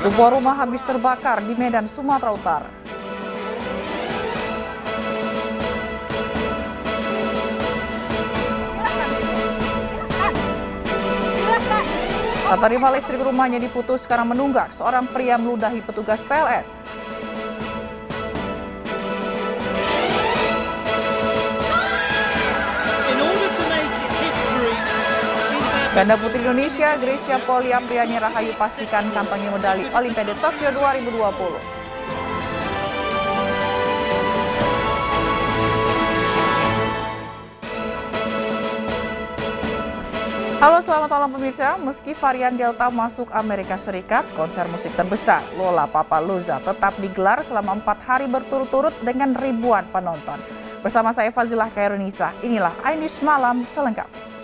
Sebuah rumah habis terbakar di Medan, Sumatera Utara. Tak terima listrik rumahnya diputus karena menunggak seorang pria meludahi petugas PLN. Ganda putri Indonesia, Grecia Poli Apriani Rahayu pastikan kampanye medali Olimpiade Tokyo 2020. Halo, selamat malam pemirsa. Meski varian Delta masuk Amerika Serikat, konser musik terbesar Lollapalooza tetap digelar selama 4 hari berturut-turut dengan ribuan penonton. Bersama saya Fazilah Khairunisa, inilah iNews Malam selengkapnya.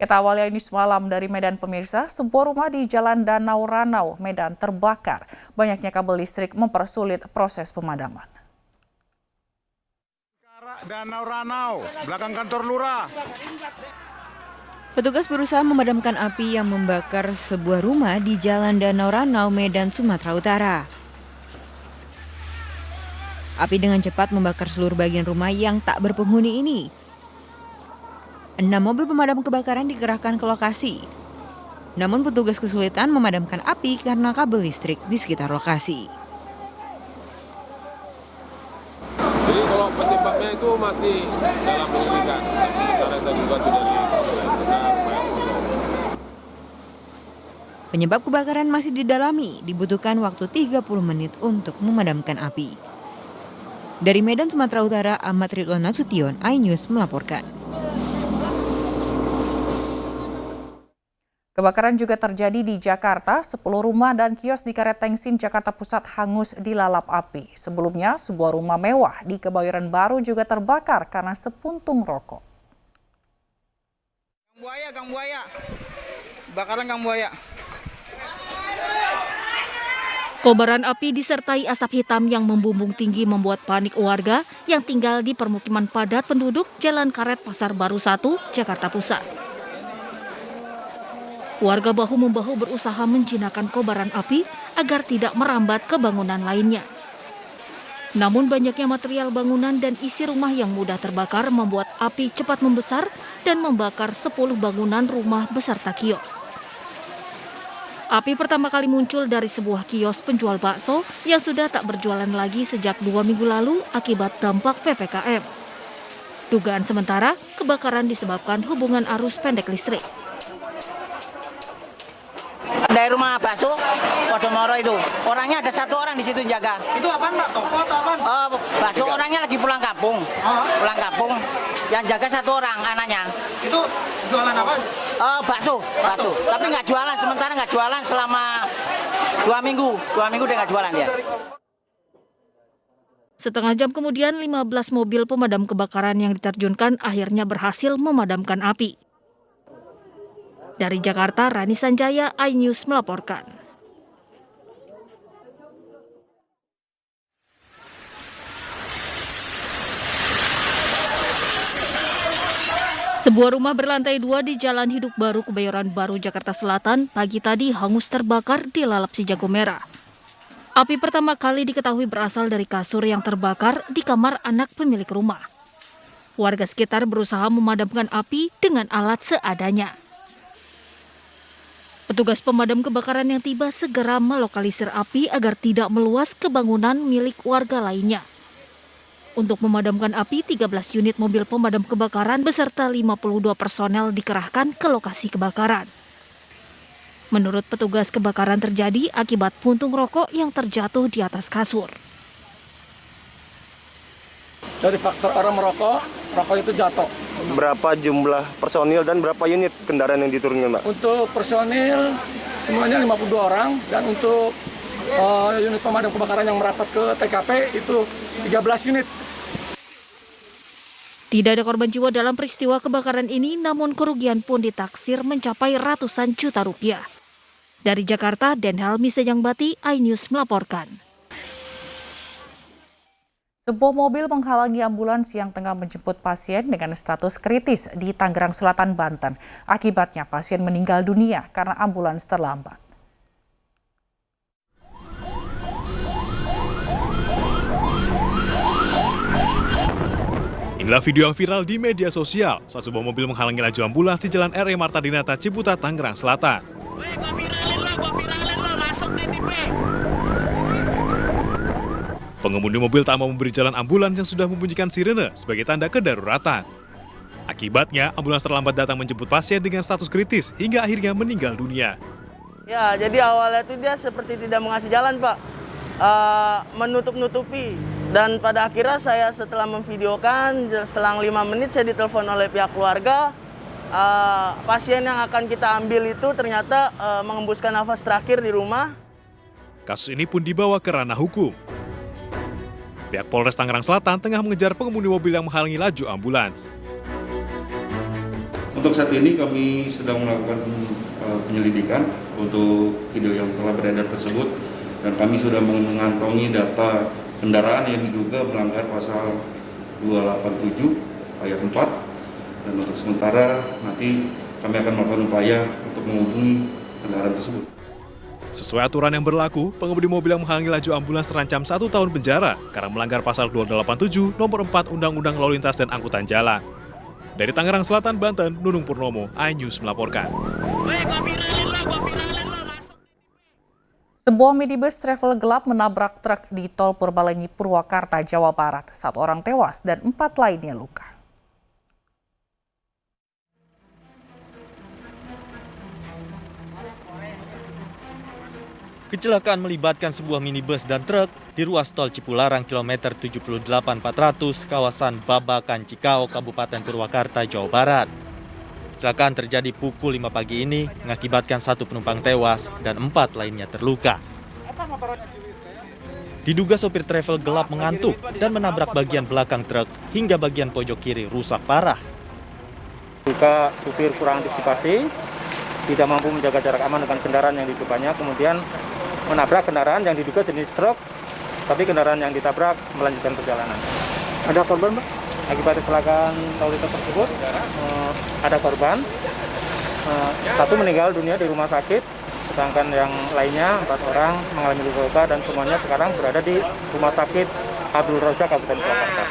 Kita awali ini semalam dari Medan pemirsa, sebuah rumah di Jalan Danau Ranau, Medan terbakar. Banyaknya kabel listrik mempersulit proses pemadaman. Danau Ranau, belakang kantor lurah. Petugas berusaha memadamkan api yang membakar sebuah rumah di Jalan Danau Ranau, Medan, Sumatera Utara. Api dengan cepat membakar seluruh bagian rumah yang tak berpenghuni ini. 6 mobil pemadam kebakaran dikerahkan ke lokasi. Namun petugas kesulitan memadamkan api karena kabel listrik di sekitar lokasi. Jadi kalau penyebabnya itu masih dalam penyelidikan. Sementara kita juga sudah Penyebab kebakaran masih didalami, dibutuhkan waktu 30 menit untuk memadamkan api. Dari Medan, Sumatera Utara, Ahmad Ridwan Nasution, iNews melaporkan. Kebakaran juga terjadi di Jakarta, 10 rumah dan kios di Karet Tengsin, Jakarta Pusat hangus dilalap api. Sebelumnya, sebuah rumah mewah di Kebayoran Baru juga terbakar karena sepuntung rokok. Gang buaya. Bakaran gang buaya. Kobaran api disertai asap hitam yang membumbung tinggi membuat panik warga yang tinggal di permukiman padat penduduk Jalan Karet Pasar Baru 1, Jakarta Pusat. Warga bahu-membahu berusaha menjinakkan kobaran api agar tidak merambat ke bangunan lainnya. Namun banyaknya material bangunan dan isi rumah yang mudah terbakar membuat api cepat membesar dan membakar 10 bangunan rumah beserta kios. Api pertama kali muncul dari sebuah kios penjual bakso yang sudah tak berjualan lagi sejak 2 minggu lalu akibat dampak PPKM. Dugaan sementara, kebakaran disebabkan hubungan arus pendek listrik. Dari rumah bakso Podomoro itu, orangnya ada 1 orang di situ jaga. Itu apaan, Mbak? Toko atau apaan? Bakso orangnya lagi pulang kampung. Pulang kampung, yang jaga 1 orang anaknya. Itu jualan apa? Bakso. Tapi nggak jualan, sementara nggak jualan selama 2 minggu. 2 minggu dia nggak jualan dia. Setengah jam kemudian 15 mobil pemadam kebakaran yang diterjunkan akhirnya berhasil memadamkan api. Dari Jakarta, Rani Sanjaya, iNews melaporkan. Sebuah rumah berlantai 2 di Jalan Hidup Baru, Kebayoran Baru, Jakarta Selatan, pagi tadi hangus terbakar di lalap si jago merah. Api pertama kali diketahui berasal dari kasur yang terbakar di kamar anak pemilik rumah. Warga sekitar berusaha memadamkan api dengan alat seadanya. Petugas pemadam kebakaran yang tiba segera melokalisir api agar tidak meluas ke bangunan milik warga lainnya. Untuk memadamkan api, 13 unit mobil pemadam kebakaran beserta 52 personel dikerahkan ke lokasi kebakaran. Menurut petugas, kebakaran terjadi akibat puntung rokok yang terjatuh di atas kasur. Dari faktor orang merokok, rokok itu jatuh. berapa jumlah personil dan berapa unit kendaraan yang diturunkan, Mbak? Untuk personil semuanya 52 orang dan untuk unit pemadam kebakaran yang merapat ke TKP itu 13 unit. Tidak ada korban jiwa dalam peristiwa kebakaran ini, namun kerugian pun ditaksir mencapai ratusan juta rupiah. Dari Jakarta, Den Helmi Sejangbati, iNews melaporkan. Sebuah mobil menghalangi ambulans yang tengah menjemput pasien dengan status kritis di Tangerang Selatan, Banten. Akibatnya pasien meninggal dunia karena ambulans terlambat. Inilah video yang viral di media sosial saat sebuah mobil menghalangi laju ambulans di Jalan R.E. Marta Dinata, Ciputat, Tangerang Selatan. Pengemudi mobil tak mau memberi jalan ambulans yang sudah membunyikan sirene sebagai tanda kedaruratan. Akibatnya, ambulans terlambat datang menjemput pasien dengan status kritis hingga akhirnya meninggal dunia. Ya, jadi awalnya itu dia seperti tidak mengasih jalan, Pak. Menutup-nutupi. Dan pada akhirnya saya setelah memvideokan, selang 5 menit saya ditelepon oleh pihak keluarga. Pasien yang akan kita ambil itu ternyata mengembuskan nafas terakhir di rumah. Kasus ini pun dibawa ke ranah hukum. Pihak Polres Tangerang Selatan tengah mengejar pengemudi mobil yang menghalangi laju ambulans. Untuk saat ini kami sedang melakukan penyelidikan untuk video yang telah beredar tersebut, dan kami sudah mengantongi data kendaraan yang diduga melanggar pasal 287 ayat 4, dan untuk sementara nanti kami akan melakukan upaya untuk menghubungi kendaraan tersebut. Sesuai aturan yang berlaku, pengemudi mobil yang menghalangi laju ambulans terancam 1 tahun penjara karena melanggar pasal 287 nomor 4 Undang-Undang Lalu Lintas dan Angkutan Jalan. Dari Tangerang Selatan, Banten, Nunung Purnomo, iNews melaporkan. Sebuah minibus travel gelap menabrak truk di Tol Purbalenyi, Purwakarta, Jawa Barat. 1 orang tewas dan 4 lainnya luka. Kecelakaan melibatkan sebuah minibus dan truk di ruas tol Cipularang kilometer 78.400 kawasan Babakan Cikau, Kabupaten Purwakarta, Jawa Barat. Kecelakaan terjadi pukul 5 pagi ini mengakibatkan 1 penumpang tewas dan 4 lainnya terluka. Diduga sopir travel gelap mengantuk dan menabrak bagian belakang truk hingga bagian pojok kiri rusak parah. Juga supir kurang antisipasi, tidak mampu menjaga jarak aman dengan kendaraan yang di depannya, kemudian menabrak kendaraan yang diduga jenis truk, tapi kendaraan yang ditabrak melanjutkan perjalanan. Ada korban, Pak? Akibat kecelakaan lalu lintas tersebut, ada korban, 1 meninggal dunia di rumah sakit, sedangkan yang lainnya 4 orang mengalami luka-luka dan semuanya sekarang berada di Rumah Sakit Abdul Razak, Kabupaten Purwakarta.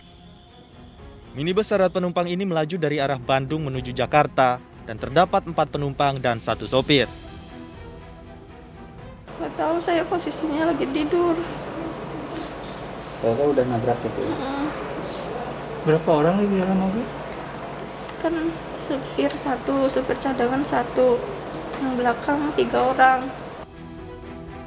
Minibus syarat penumpang ini melaju dari arah Bandung menuju Jakarta dan terdapat 4 penumpang dan 1 sopir. Nggak tahu, saya posisinya lagi tidur. Saya udah nabrak gitu ya? Berapa orang di dalam mobil? Kan supir 1, supir cadangan 1, yang belakang 3 orang.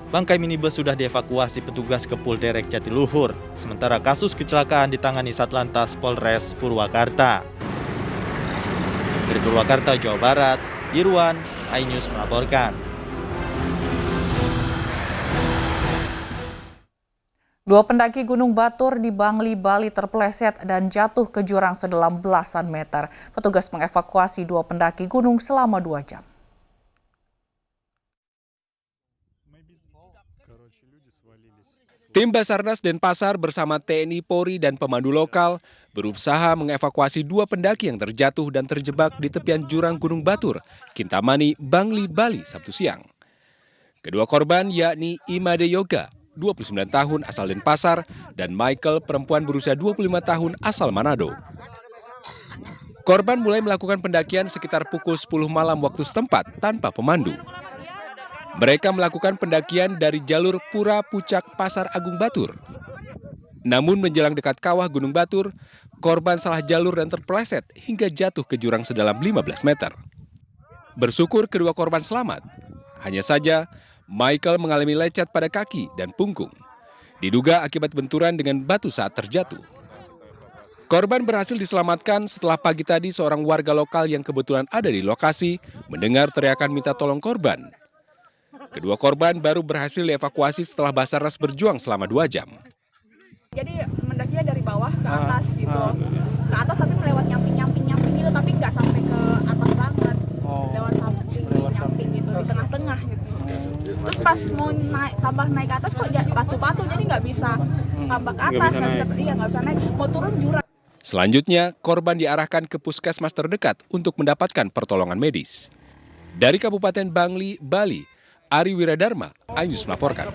Bangkai minibus sudah dievakuasi petugas ke Polderek Jatiluhur, sementara kasus kecelakaan ditangani Satlantas Polres Purwakarta. Dari Purwakarta, Jawa Barat, Irwan, iNews melaporkan. 2 pendaki Gunung Batur di Bangli, Bali terpeleset dan jatuh ke jurang sedalam belasan meter. Petugas mengevakuasi 2 pendaki gunung selama 2 jam. Tim Basarnas Denpasar bersama TNI Polri dan pemandu lokal berusaha mengevakuasi 2 pendaki yang terjatuh dan terjebak di tepian jurang Gunung Batur, Kintamani, Bangli, Bali, Sabtu siang. Kedua korban yakni Imade Yoga, 29 tahun asal Denpasar, dan Michael, perempuan berusia 25 tahun asal Manado. Korban mulai melakukan pendakian sekitar pukul 10 malam waktu setempat tanpa pemandu. Mereka melakukan pendakian dari jalur Pura Pucak Pasar Agung Batur. Namun menjelang dekat kawah Gunung Batur, korban salah jalur dan terpeleset hingga jatuh ke jurang sedalam 15 meter. Bersyukur kedua korban selamat. Hanya saja, Michael mengalami lecet pada kaki dan punggung. Diduga akibat benturan dengan batu saat terjatuh. Korban berhasil diselamatkan setelah pagi tadi seorang warga lokal yang kebetulan ada di lokasi mendengar teriakan minta tolong korban. Kedua korban baru berhasil dievakuasi setelah Basarnas berjuang selama 2 jam. Jadi mendakinya dari bawah ke atas gitu. Ke atas tapi melewat nyamping gitu, tapi nggak sampai ke atas banget. Lewat nyamping gitu, di tengah-tengah gitu. Terus pas mau tambah naik ke atas kok batu-batu, jadi nggak bisa bisa tambah ke atas, nggak bisa naik, mau turun jurang. Selanjutnya, korban diarahkan ke puskesmas terdekat untuk mendapatkan pertolongan medis. Dari Kabupaten Bangli, Bali, Ari Wiradharma, iNews melaporkan.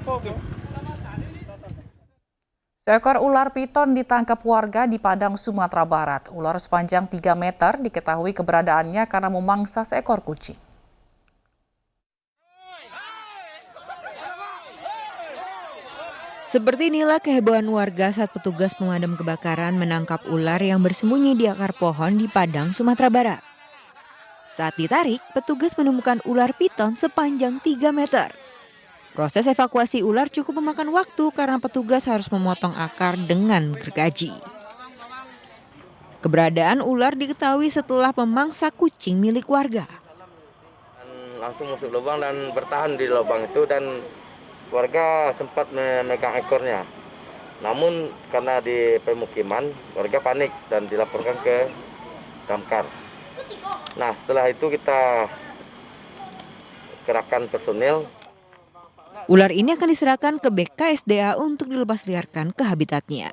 Seekor ular piton ditangkap warga di Padang, Sumatera Barat. Ular sepanjang 3 meter diketahui keberadaannya karena memangsa seekor kucing. Seperti inilah kehebohan warga saat petugas pemadam kebakaran menangkap ular yang bersembunyi di akar pohon di Padang, Sumatera Barat. Saat ditarik, petugas menemukan ular piton sepanjang 3 meter. Proses evakuasi ular cukup memakan waktu karena petugas harus memotong akar dengan gergaji. Keberadaan ular diketahui setelah memangsa kucing milik warga. Langsung masuk lubang dan bertahan di lubang itu, dan warga sempat memegang ekornya. Namun karena di pemukiman, warga panik dan dilaporkan ke damkar. Nah, setelah itu kita kerahkan personil. Ular ini akan diserahkan ke BKSDA untuk dilepasliarkan ke habitatnya.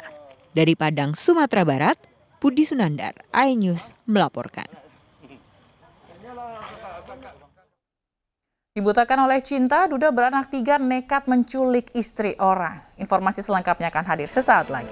Dari Padang, Sumatera Barat, Budi Sunandar, iNews melaporkan. Dibutakan oleh cinta, duda beranak 3 nekat menculik istri orang. Informasi selengkapnya akan hadir sesaat lagi.